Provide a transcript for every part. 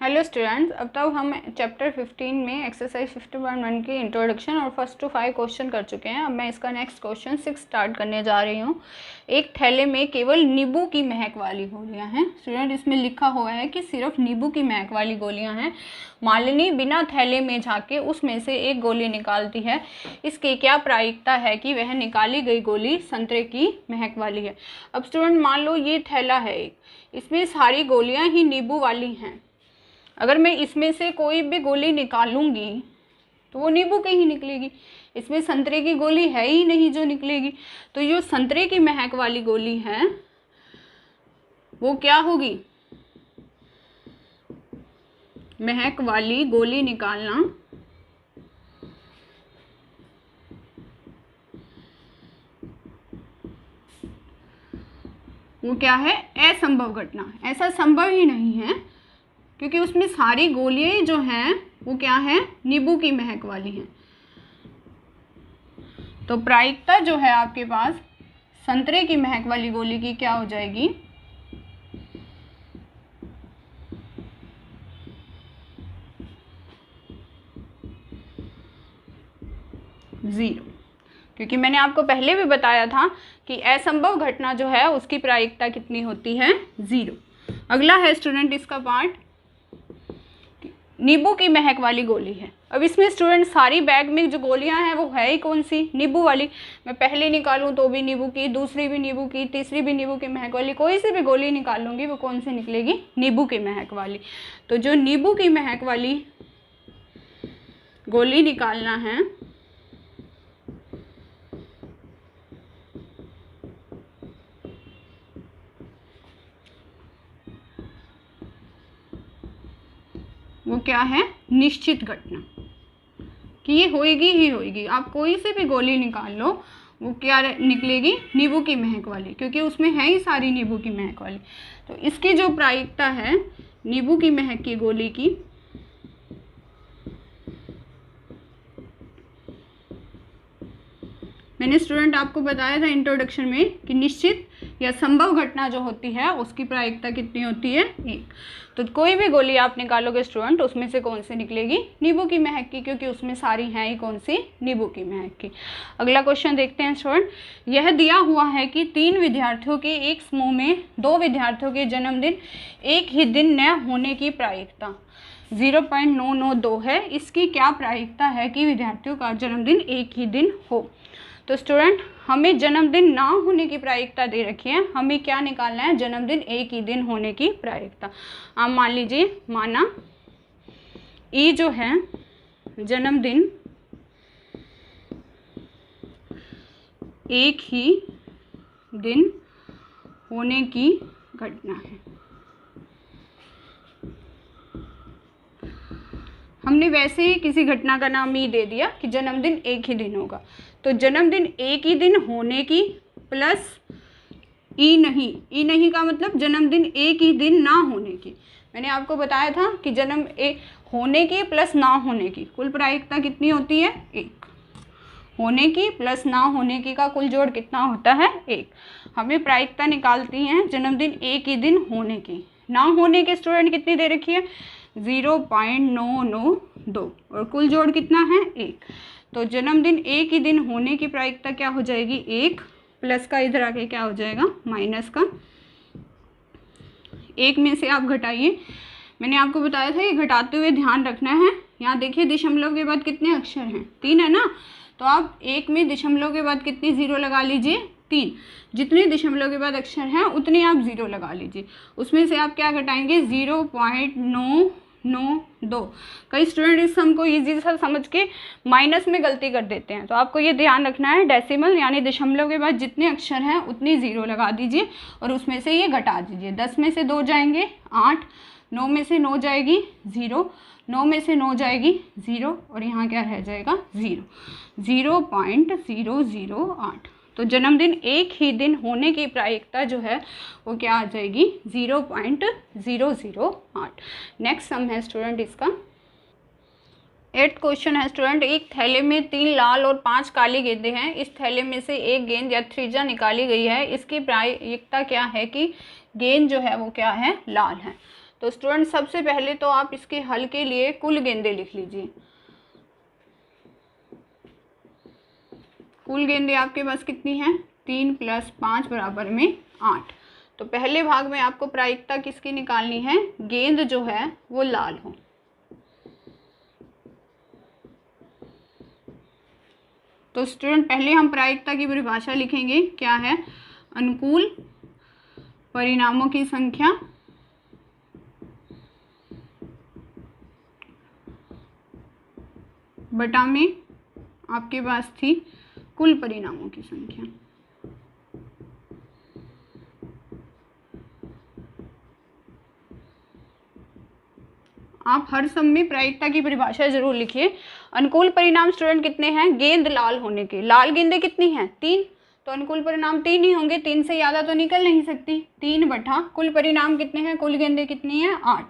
Hello students, अब तक हम चैप्टर 15 में एक्सरसाइज 50.1 की इंट्रोडक्शन और फर्स्ट टू 5 क्वेश्चन कर चुके हैं। अब मैं इसका नेक्स्ट क्वेश्चन 6 स्टार्ट करने जा रही हूँ। एक थैले में केवल नींबू की महक वाली गोलियाँ हैं। स्टूडेंट, इसमें लिखा हुआ है कि सिर्फ नींबू की महक वाली गोलियाँ हैं। मालिनी बिना थैले में झाँके उसमें से एक गोली निकालती है। इसकी क्या प्रायिकता है कि वह निकाली गई गोली संतरे की महक वाली है। अब स्टूडेंट, मान लो ये थैला है एक, इसमें सारी गोलियाँ ही नींबू वाली हैं। अगर मैं इसमें से कोई भी गोली निकालूंगी तो वो नींबू की ही निकलेगी। इसमें संतरे की गोली है ही नहीं जो निकलेगी। तो जो संतरे की महक वाली गोली है वो क्या होगी? महक वाली गोली निकालना वो क्या है? असंभव घटना। ऐसा संभव ही नहीं है क्योंकि उसमें सारी गोलियां जो हैं वो क्या है? नींबू की महक वाली हैं। तो प्रायिकता जो है आपके पास संतरे की महक वाली गोली की क्या हो जाएगी? 0, क्योंकि मैंने आपको पहले भी बताया था कि असंभव घटना जो है उसकी प्रायिकता कितनी होती है? 0। अगला है स्टूडेंट इसका पार्ट, नींबू की महक वाली गोली है। अब इसमें स्टूडेंट सारी बैग में जो गोलियां हैं वो है ही कौन सी? नींबू वाली। मैं पहली निकालूं तो भी नींबू की, दूसरी भी नींबू की, तीसरी भी नींबू की महक वाली, कोई सी भी गोली निकाल लूंगी वो कौन सी निकलेगी? नींबू की महक वाली। तो जो नींबू की महक वाली गोली निकालना है वो क्या है? निश्चित घटना कि ये होएगी ही होएगी। आप कोई से भी गोली निकाल लो वो क्या निकलेगी? नींबू की महक वाली, क्योंकि उसमें है ही सारी नींबू की महक वाली। तो इसकी जो प्रायिकता है नींबू की महक की गोली की मैंने स्टूडेंट आपको बताया था इंट्रोडक्शन में कि निश्चित या संभव घटना जो होती है उसकी प्रायिकता कितनी होती है? 1। तो कोई भी गोली आप निकालोगे स्टूडेंट उसमें से कौन सी निकलेगी? नींबू की महक की, क्योंकि उसमें सारी हैं ही कौन सी? नींबू की महक की। अगला क्वेश्चन देखते हैं स्टूडेंट। यह दिया हुआ है कि 3 विद्यार्थियों के एक समूह में 2 विद्यार्थियों के जन्मदिन एक ही दिन न होने की प्रायिकता 0.992 है। इसकी क्या प्रायिकता है कि विद्यार्थियों का जन्मदिन एक ही दिन हो? तो स्टूडेंट, हमें जन्मदिन ना होने की प्रायिकता दे रखी है। हमें क्या निकालना है? जन्मदिन एक ही दिन होने की प्रायिकता। आप मान लीजिए, माना ई जो है जन्मदिन एक ही दिन होने की घटना है। हमने वैसे ही किसी घटना का नाम ई दे दिया कि जन्मदिन एक ही दिन होगा। तो जन्मदिन एक ही दिन होने की प्लस ई नहीं का मतलब जन्मदिन एक ही दिन ना होने की। मैंने आपको बताया था कि जन्म होने की प्लस ना होने की कुल प्रायिकता कितनी होती है? 1। होने की प्लस ना होने की का कुल जोड़ कितना होता है? 1। हमें प्रायिकता निकालती हैं जन्मदिन एक ही दिन होने की। ना होने के स्टूडेंट कितनी दे रखी है? 0.992 और कुल जोड़ कितना है? 1। तो जन्मदिन एक ही दिन होने की प्रायिकता क्या हो जाएगी? 1 प्लस का इधर आके क्या हो जाएगा? माइनस का। 1 में से आप घटाइए। मैंने आपको बताया था ये घटाते हुए ध्यान रखना है। यहाँ देखिए दशमलव के बाद कितने अक्षर हैं? 3 है ना। तो आप 1 में दशमलव के बाद कितनी 0 लगा लीजिए? 3। जितने दशमलव के बाद अक्षर हैं उतने आप 0 लगा लीजिए। उसमें से आप क्या घटाएंगे? 0.992। कई स्टूडेंट इस सम को ईजी सा समझ के माइनस में गलती कर देते हैं। तो आपको ये ध्यान रखना है, डेसिमल यानी दशमलव के बाद जितने अक्षर हैं उतनी 0 लगा दीजिए और उसमें से ये घटा दीजिए। 10 में से 2 जाएंगे 8, 9 में से 9 जाएगी 0, 9 में से 9 जाएगी 0 और यहाँ क्या रह जाएगा? 0। 0.008। तो जन्मदिन एक ही दिन होने की प्रायिकता जो है वो क्या आ जाएगी? 0.008। नेक्स्ट सम है स्टूडेंट इसका 8th क्वेश्चन है स्टूडेंट। एक थैले में 3 लाल और 5 काली गेंदें हैं। इस थैले में से एक गेंद या त्रिज्या निकाली गई है। इसकी प्रायिकता क्या है कि गेंद जो है वो क्या है? लाल है। तो स्टूडेंट सबसे पहले तो आप इसके हल के लिए कुल गेंदें लिख लीजिए। कुल गेंदें आपके पास कितनी हैं? 3 + 5 बराबर में 8। तो पहले भाग में आपको प्रायिकता किसकी निकालनी है? गेंद जो है वो लाल हो। तो स्टूडेंट पहले हम प्रायिकता की परिभाषा लिखेंगे। क्या है? अनुकूल परिणामों की संख्या बटा में आपके पास थी कुल परिणामों की संख्या। आप हर सम में प्रायिकता की परिभाषा जरूर लिखिए। अनुकूल परिणाम स्टूडेंट कितने हैं? गेंद लाल होने के। लाल गेंदें कितनी हैं? 3। तो अनुकूल परिणाम 3 ही होंगे, 3 से ज़्यादा तो निकल नहीं सकती। 3 बटा कुल परिणाम कितने हैं? कुल गेंदें कितनी हैं? 8।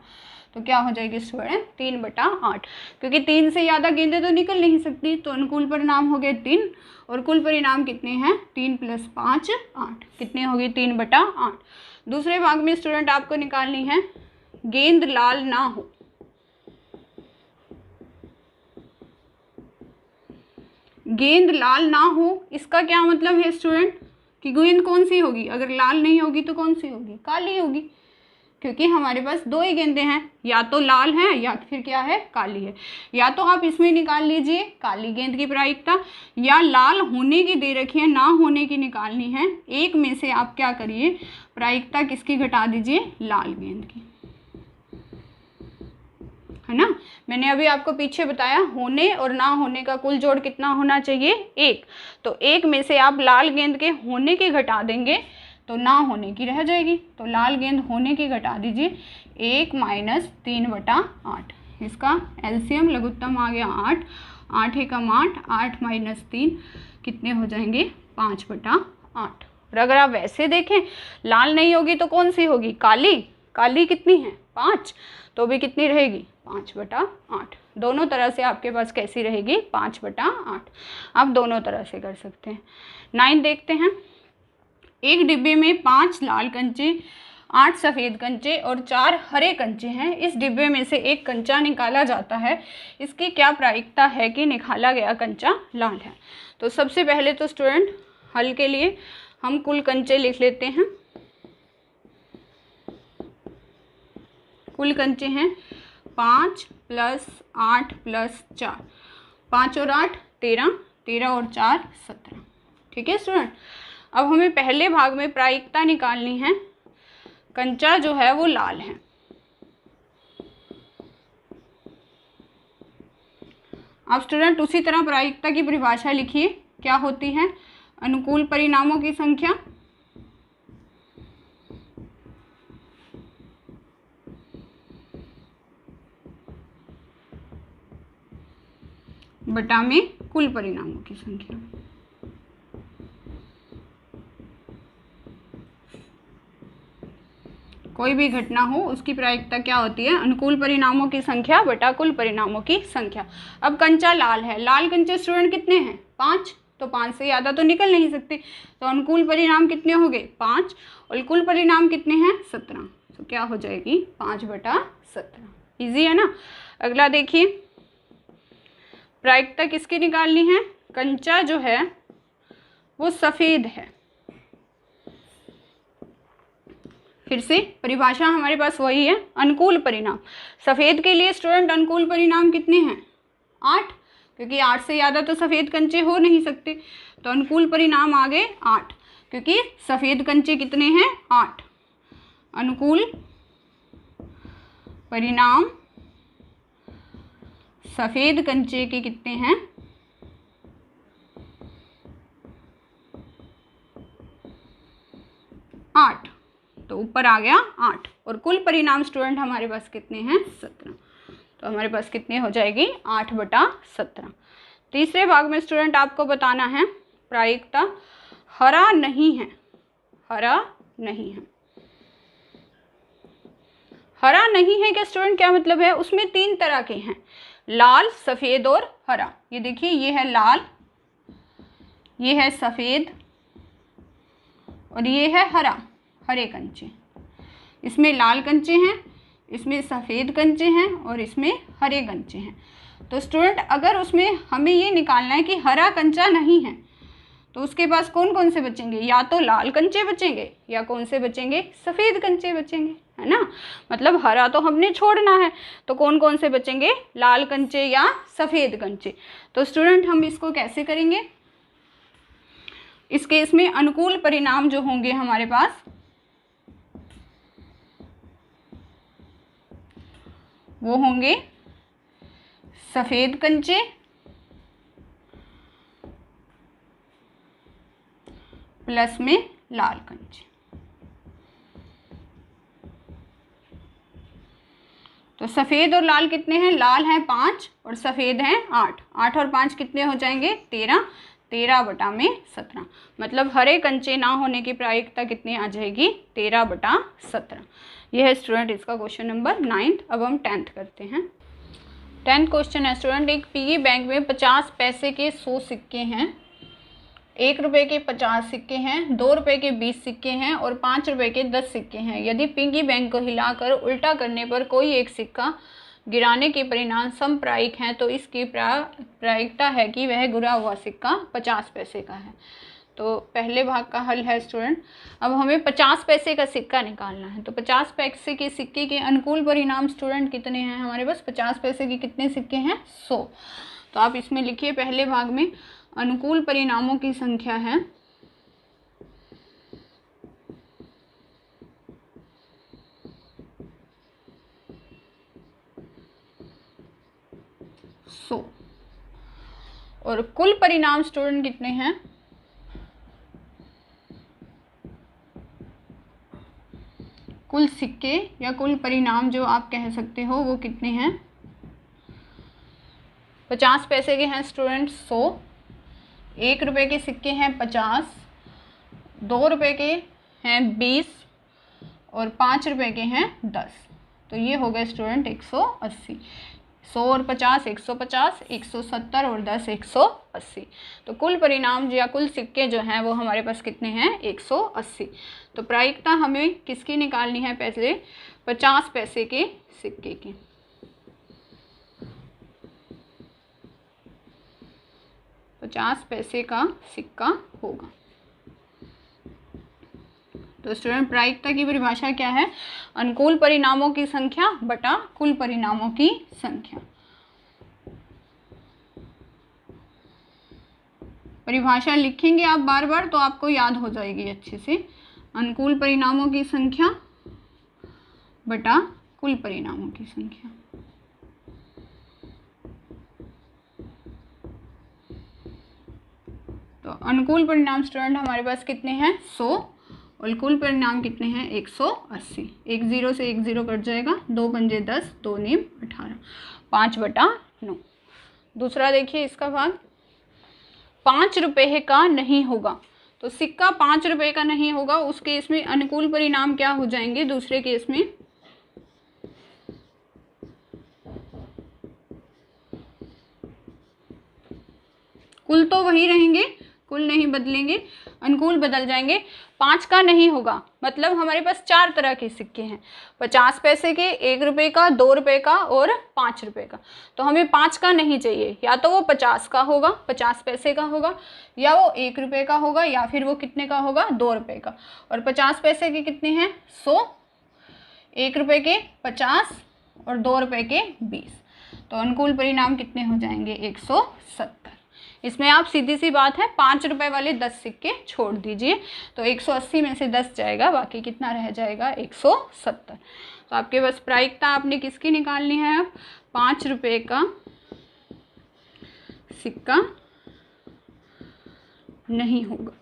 तो क्या हो जाएगी स्टूडेंट? 3/8, क्योंकि 3 से ज़्यादा गेंदें तो निकल नहीं सकती। तो अनुकूल परिणाम हो गए 3 और कुल परिणाम कितने हैं? 3 + 5 8। कितने होगी? 3/8। दूसरे भाग में स्टूडेंट आपको निकालनी है गेंद लाल ना हो। गेंद लाल ना हो इसका क्या मतलब है स्टूडेंट? कि गेंद कौन सी होगी? अगर लाल नहीं होगी तो कौन सी होगी? काली होगी, क्योंकि हमारे पास 2 ही गेंदें हैं, या तो लाल है या फिर क्या है? काली है। या तो आप इसमें निकाल लीजिए काली गेंद की प्रायिकता, या लाल होने की दे रखी है, ना होने की निकालनी है। एक में से आप क्या करिए? प्रायिकता किसकी घटा दीजिए? लाल गेंद की, है ना। मैंने अभी आपको पीछे बताया होने और ना होने का कुल जोड़ कितना होना चाहिए? 1। तो 1 में से आप लाल गेंद के होने की घटा देंगे तो ना होने की रह जाएगी। तो लाल गेंद होने की घटा दीजिए, 1 - 3/8। इसका एलसीएम लघुत्तम आ गया 8। 8 एकम 8, 8 - 3 कितने हो जाएंगे? 5/8। और अगर आप वैसे देखें लाल नहीं होगी तो कौन सी होगी? काली। काली कितनी है? 5। तो भी कितनी रहेगी? 5/8। दोनों तरह से आपके पास कैसी रहेगी? 5/8। आप दोनों तरह से कर सकते हैं। 9 देखते हैं। एक डिब्बे में 5 लाल कंचे, 8 सफ़ेद कंचे और 4 हरे कंचे हैं। इस डिब्बे में से एक कंचा निकाला जाता है। इसकी क्या प्रायिकता है कि निकाला गया कंचा लाल है? तो सबसे पहले तो स्टूडेंट हल के लिए हम कुल कंचे लिख लेते हैं। कुल कंचे हैं 5 + 8 + 4। 5 और 8 13, 13 और 4 17। ठीक है स्टूडेंट। अब हमें पहले भाग में प्रायिकता निकालनी है। कंचा जो है वो लाल है। अब स्टूडेंट उसी तरह प्रायिकता की परिभाषा लिखिए। क्या होती है? अनुकूल परिणामों की संख्या बटा में कुल परिणामों की संख्या। कोई भी घटना हो उसकी प्रायिकता क्या होती है? अनुकूल परिणामों की संख्या बटा कुल परिणामों की संख्या। अब कंचा लाल है। लाल कंचे स्टूडेंट कितने हैं? 5। तो 5 से ज़्यादा तो निकल नहीं सकते। तो अनुकूल परिणाम कितने हो गए? 5। और कुल परिणाम कितने हैं? 17। तो क्या हो जाएगी? 5/17। ईजी है ना। अगला देखिए, प्रायिकता किसकी निकालनी है? कंचा जो है वो सफ़ेद है। फिर से परिभाषा हमारे पास वही है, अनुकूल परिणाम। सफ़ेद के लिए स्टूडेंट अनुकूल परिणाम कितने हैं? 8, क्योंकि 8 से ज़्यादा तो सफ़ेद कंचे हो नहीं सकते। तो अनुकूल परिणाम आ गए 8, क्योंकि सफ़ेद कंचे कितने हैं? 8। अनुकूल परिणाम सफ़ेद कंचे के कितने हैं? 8। तो ऊपर आ गया 8 और कुल परिणाम स्टूडेंट हमारे पास कितने हैं? 17। तो हमारे पास कितने हो जाएगी? 8/17। तीसरे भाग में स्टूडेंट आपको बताना है प्रायिकता हरा नहीं है। हरा नहीं है। हरा नहीं है क्या स्टूडेंट? क्या मतलब है? उसमें 3 तरह के हैं, लाल, सफ़ेद और हरा। ये देखिए, ये है लाल, ये है सफ़ेद और ये है हरा। हरे कंचे। इसमें लाल कंचे हैं, इसमें सफ़ेद कंचे हैं और इसमें हरे कंचे हैं। तो स्टूडेंट अगर उसमें हमें ये निकालना है कि हरा कंचा नहीं है तो उसके पास कौन कौन से बचेंगे, या तो लाल कंचे बचेंगे या कौन से बचेंगे, सफ़ेद कंचे बचेंगे, है ना। मतलब हरा तो हमने छोड़ना है, तो कौन कौन से बचेंगे, लाल कंचे या सफ़ेद कंचे। तो स्टूडेंट हम इसको कैसे करेंगे, इस केस में अनुकूल परिणाम जो होंगे हमारे पास वो होंगे सफ़ेद कंचे प्लस में लाल कंचे। तो सफ़ेद और लाल कितने हैं, लाल हैं 5 और सफ़ेद हैं 8, 8 और 5 कितने हो जाएंगे 13, 13/17। मतलब हरे कंचे ना होने की प्रायिकता कितनी आ जाएगी 13/17। यह है स्टूडेंट इसका क्वेश्चन नंबर 9। अब हम 10th करते हैं। 10th क्वेश्चन है स्टूडेंट, एक पिगी बैंक में 50 पैसे के 100 सिक्के हैं, 1 रुपये के 50 सिक्के हैं, 2 रुपये के 20 सिक्के हैं और 5 रुपये के 10 सिक्के हैं। यदि पिगी बैंक को हिलाकर उल्टा करने पर कोई एक सिक्का गिराने के परिणाम समप्रायिक हैं तो इसकी प्रायिकता है कि वह गिरा हुआ सिक्का 50 पैसे का है। तो पहले भाग का हल है स्टूडेंट। अब हमें 50 पैसे का सिक्का निकालना है। तो 50 पैसे के सिक्के के अनुकूल परिणाम स्टूडेंट कितने हैं हमारे पास, 50 पैसे के कितने सिक्के हैं 100। तो आप इसमें लिखिए पहले भाग में अनुकूल परिणामों की संख्या है और कुल परिणाम स्टूडेंट कितने हैं, कुल सिक्के या कुल परिणाम जो आप कह सकते हो वो कितने हैं, 50 पैसे के हैं स्टूडेंट 100, 1 रुपये के सिक्के हैं 50, 2 रुपये के हैं 20 और 5 रुपये के हैं 10। तो ये हो गए स्टूडेंट 180। 100 और 50 150, 170 और 10 180। तो कुल परिणाम या कुल सिक्के जो हैं वो हमारे पास कितने हैं 180। तो प्रायिकता हमें किसकी निकालनी है, पहले 50 पैसे के सिक्के की। पचास पैसे का सिक्का होगा। तो स्टूडेंट प्रायिकता की परिभाषा क्या है, अनुकूल परिणामों की संख्या बटा कुल परिणामों की संख्या। परिभाषा लिखेंगे आप बार बार तो आपको याद हो जाएगी अच्छे से। अनुकूल परिणामों की संख्या बटा कुल परिणामों की संख्या। तो अनुकूल परिणाम स्टूडेंट हमारे पास कितने हैं 100 और कुल परिणाम कितने हैं 180। 1 0 से 1 0 कट जाएगा, 2 पंजे 10, 2 नीम 18, 5/9। दूसरा देखिए इसका भाग 5 रुपये का नहीं होगा। तो सिक्का 5 रुपये का नहीं होगा, उस केस में अनुकूल परिणाम क्या हो जाएंगे, दूसरे केस में कुल तो वही रहेंगे, कुल नहीं बदलेंगे, अनुकूल बदल जाएंगे। 5 का नहीं होगा मतलब हमारे पास 4 तरह के सिक्के हैं, 50 पैसे के, 1 रुपये का, 2 रुपये का और 5 रुपये का। तो हमें 5 का नहीं चाहिए, या तो वो 50 का होगा, 50 पैसे का होगा, या वो 1 रुपये का होगा, या फिर वो कितने का होगा 2 रुपये का। और 50 पैसे के कितने हैं 100, 1 रुपये के 50 और 2 रुपये के 20। तो अनुकूल परिणाम कितने हो जाएंगे 170। इसमें आप सीधी सी बात है 5 रुपये वाले 10 सिक्के छोड़ दीजिए, तो 180 में से 10 जाएगा, बाकी कितना रह जाएगा 170। तो आपके पास प्रायिकता आपने किसकी निकालनी है, अब 5 रुपये का सिक्का नहीं होगा।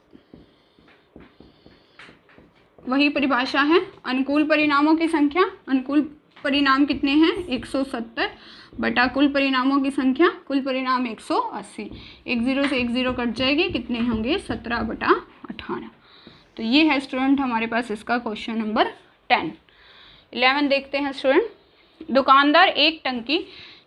वही परिभाषा है, अनुकूल परिणामों की संख्या, अनुकूल परिणाम कितने हैं 170 बटा कुल परिणामों की संख्या, कुल परिणाम 180। 1 0 से 1 0 कट जाएगी, कितने होंगे 17/18। तो ये है स्टूडेंट हमारे पास इसका क्वेश्चन नंबर 10। 11 देखते हैं स्टूडेंट। दुकानदार एक टंकी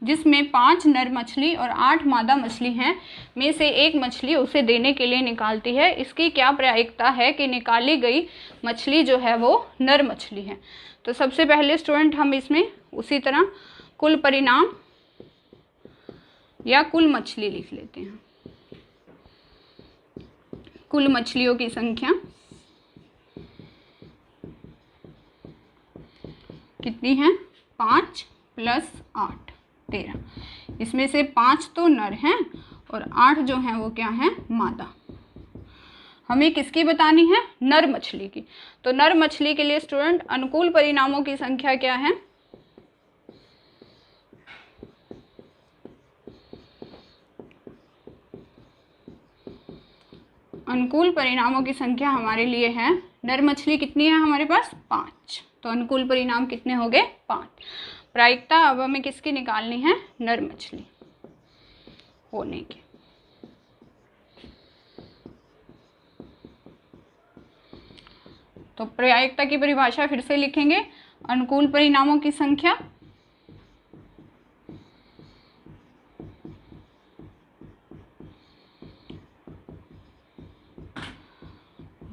जिसमें 5 नर मछली और 8 मादा मछली हैं में से एक मछली उसे देने के लिए निकालती है, इसकी क्या प्रायिकता है कि निकाली गई मछली जो है वो नर मछली है। तो सबसे पहले स्टूडेंट हम इसमें उसी तरह कुल परिणाम या कुल मछली लिख लेते हैं। कुल मछलियों की संख्या कितनी है? 5 + 8 13। इसमें से 5 तो नर हैं और 8 जो हैं वो क्या हैं? मादा। हमें किसकी बतानी है? नर मछली की। तो नर मछली के लिए स्टूडेंट अनुकूल परिणामों की संख्या क्या है? अनुकूल परिणामों की संख्या हमारे लिए है, नर मछली कितनी है हमारे पास? 5। तो अनुकूल परिणाम कितने हो गए? 5। प्रायिकता अब हमें किसकी निकालनी है? नर मछली होने की। तो प्रायिकता की परिभाषा फिर से लिखेंगे, अनुकूल परिणामों की संख्या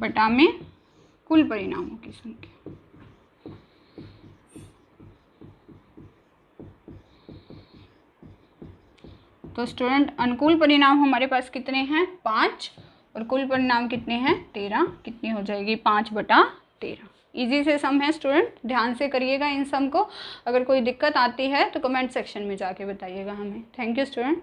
बटा में कुल परिणामों की संख्या। तो स्टूडेंट अनुकूल परिणाम हमारे पास कितने हैं? 5 और कुल परिणाम कितने हैं? 13। कितनी हो जाएगी? 5/13। इजी से सम है स्टूडेंट, ध्यान से करिएगा इन सम को। अगर कोई दिक्कत आती है तो कमेंट सेक्शन में जाके बताइएगा हमें। Thank you student.